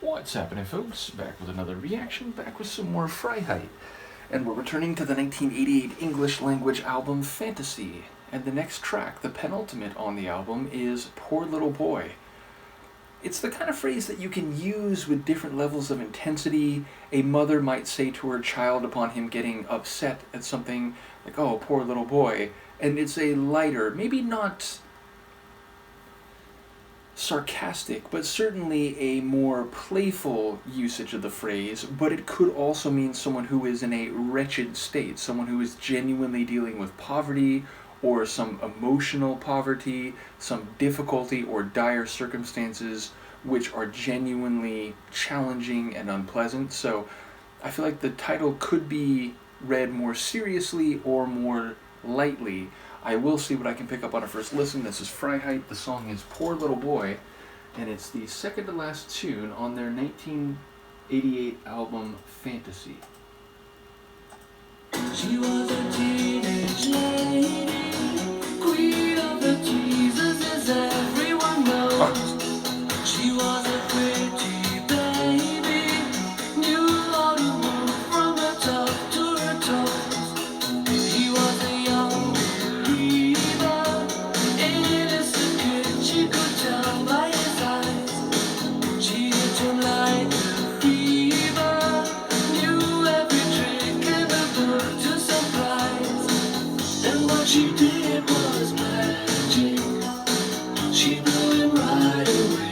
What's happening, folks? Back with another reaction, back with some more Freiheit. And we're returning to the 1988 English language album Fantasy. And the next track, the penultimate on the album, is Poor Little Boy. It's the kind of phrase that you can use with different levels of intensity. A mother might say to her child upon him getting upset at something, like, oh, poor little boy. And it's a lighter, maybe not sarcastic, but certainly a more playful usage of the phrase, but it could also mean someone who is in a wretched state, someone who is genuinely dealing with poverty or some emotional poverty, some difficulty or dire circumstances which are genuinely challenging and unpleasant. So I feel like the title could be read more seriously or more lightly. I will see what I can pick up on a first listen. This is Freiheit. The song is Poor Little Boy, and it's the second to last tune on their 1988 album Fantasy. She was a teenage lady, queen of the teasers, as everyone knows. She was a pretty baby, knew how to move from her top to her toes. He was a young believer, innocent kid, she could tell by his eyes. She hit him like a fever, knew every trick in the book to surprise. And what she did was magic, she blew him right away.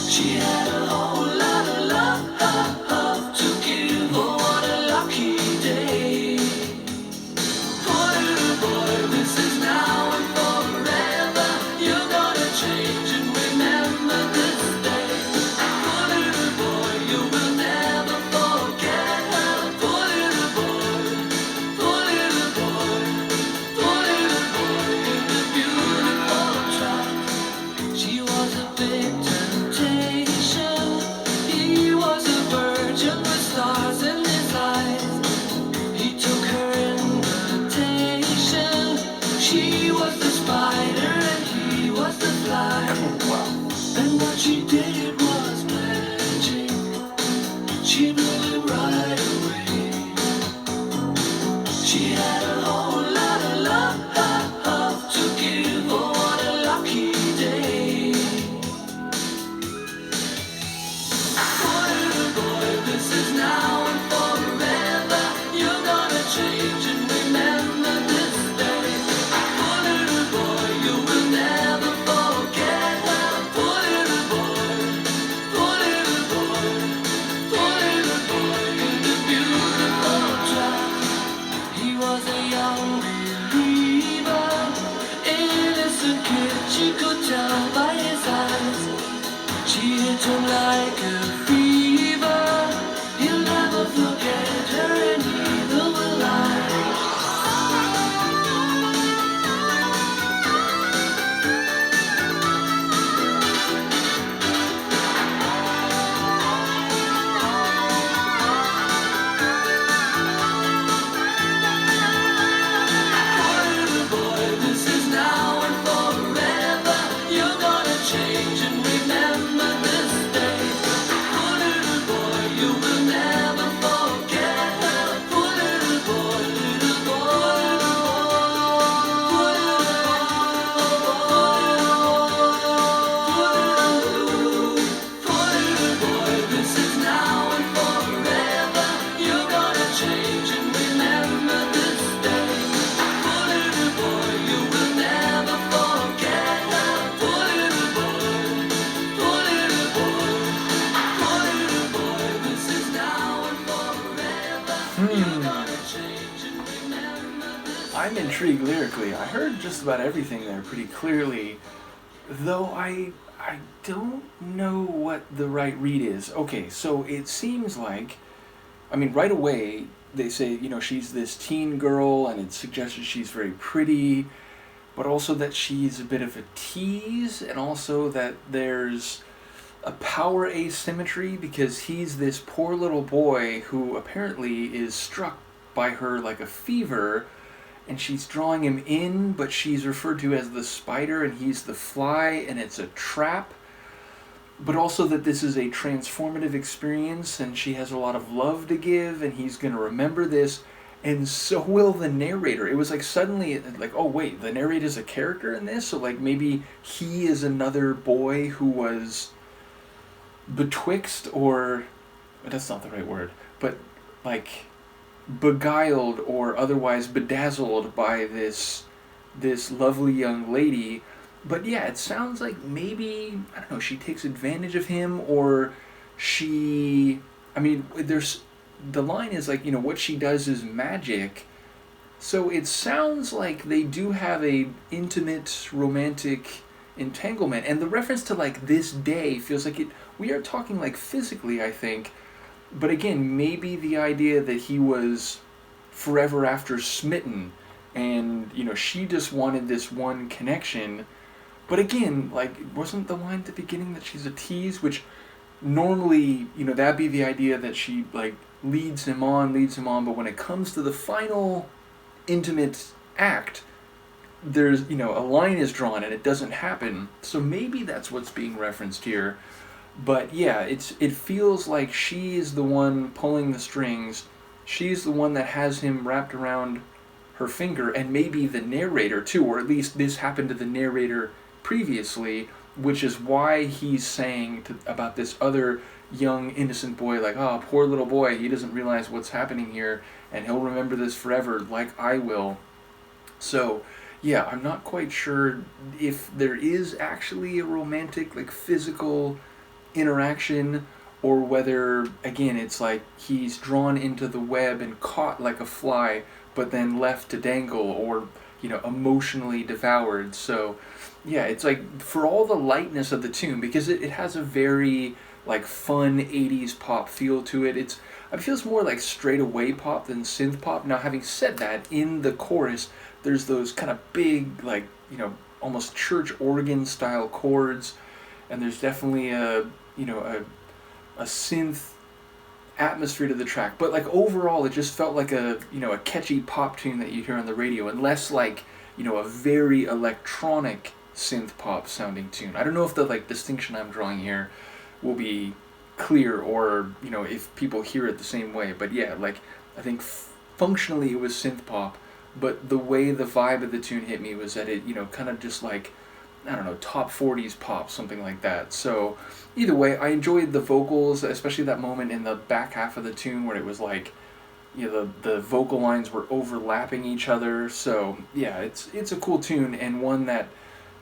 She had a whole lot of love to give, oh what a lucky day. Poor little boy, this is now and forever, you're gonna change and remember this day. Poor little boy, you will never forget her. Poor little boy, poor little boy, poor little boy in the beautiful trap. She was a big temptation, he was a virgin with stars in his eyes. He took her invitation, she was the spider and he was the fly. And what she did was magic, she blew him right away. She had a whole lot of love to give, oh what a lucky day. Poor little boy, this is now and forever, you're gonna change and remember this day. Poor little boy, you will never forget her. Poor little boy, poor little boy, poor little boy in the beautiful trap. He was a young believer, innocent kid, she could tell by his eyes. She hit him like a fever, he'll never forget her and neither will I. Poor little boy, this is now and forever, you're gonna change and remember this day. Poor little boy, you will never forget her. Poor little boy, little boy, poor little boy, this is now and forever, you're gonna change and remember this day. Poor little boy, you will never forget her. Poor little boy, poor little boy, poor little boy, this is now and forever, you're gonna change and remember this. I'm intrigued lyrically. I heard just about everything there pretty clearly, though I don't know what the right read is. Okay, so it seems like, I mean, right away they say, you know, she's this teen girl, and it suggests that she's very pretty, but also that she's a bit of a tease, and also that there's a power asymmetry because he's this poor little boy who apparently is struck by her like a fever, and she's drawing him in, but she's referred to as the spider and he's the fly, and it's a trap. but also that this is a transformative experience and she has a lot of love to give and he's going to remember this, and so will the narrator. It was like suddenly like, oh wait, the narrator's a character in this, so like maybe he is another boy who was betwixt, or that's not the right word, but like beguiled or otherwise bedazzled by this lovely young lady. But yeah, it sounds like maybe, I don't know, she takes advantage of him, or she, I mean, there's, the line is like, what she does is magic. So it sounds like they do have a intimate romantic entanglement, and the reference to like this day feels like we are talking like physically, I think. But again, maybe the idea that he was forever after smitten, and she just wanted this one connection. But again, like, wasn't the line at the beginning that she's a tease, which normally, that'd be the idea that she, like, leads him on, but when it comes to the final intimate act, there's, a line is drawn and it doesn't happen. So maybe that's what's being referenced here. But yeah, it feels like she is the one pulling the strings. She's the one that has him wrapped around her finger, and maybe the narrator too, or at least this happened to the narrator previously, which is why he's saying about this other young innocent boy, like, oh, poor little boy, he doesn't realize what's happening here, and he'll remember this forever like I will. So yeah, I'm not quite sure if there is actually a romantic, like, physical interaction, or whether, again, it's like he's drawn into the web and caught like a fly, but then left to dangle, or emotionally devoured. So yeah, it's like, for all the lightness of the tune, because it has a very like fun 80s pop feel to it. It feels more like straight away pop than synth pop. Now, having said that, in the chorus there's those kind of big, like, almost church organ style chords, and there's definitely a synth atmosphere to the track. But like overall, it just felt like a catchy pop tune that you hear on the radio, and less like a very electronic synth pop sounding tune. I don't know if the like distinction I'm drawing here will be clear, or if people hear it the same way. But yeah, like, I think functionally it was synth pop, but the way the vibe of the tune hit me was that it kind of just like, I don't know, top 40s pop, something like that. So either way, I enjoyed the vocals, especially that moment in the back half of the tune where it was like, the vocal lines were overlapping each other. So yeah, it's a cool tune, and one that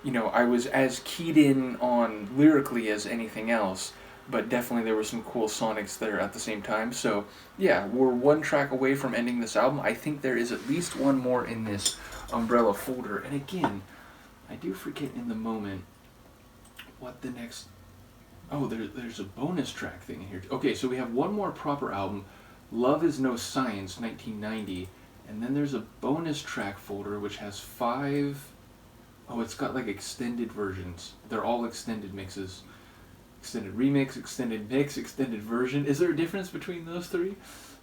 I was as keyed in on lyrically as anything else, but definitely there were some cool sonics there at the same time. So yeah, we're one track away from ending this album. I think there is at least one more in this umbrella folder, and again, I do forget in the moment what the next... Oh, there's a bonus track thing in here. Okay, so we have one more proper album, Love Is No Science, 1990, and then there's a bonus track folder which has 5... Oh, it's got like extended versions. They're all extended mixes. Extended remix, extended mix, extended version. Is there a difference between those three?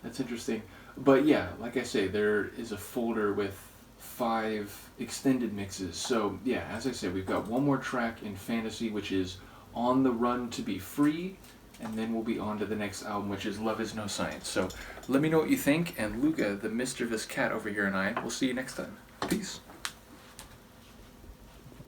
That's interesting. But yeah, like I say, there is a folder with 5 extended mixes. So yeah, as I said, we've got one more track in Fantasy, which is On the Run to Be Free, and then we'll be on to the next album, which is Love Is No Science. So let me know what you think, and Luca, the mischievous cat over here, and I will see you next time. Peace.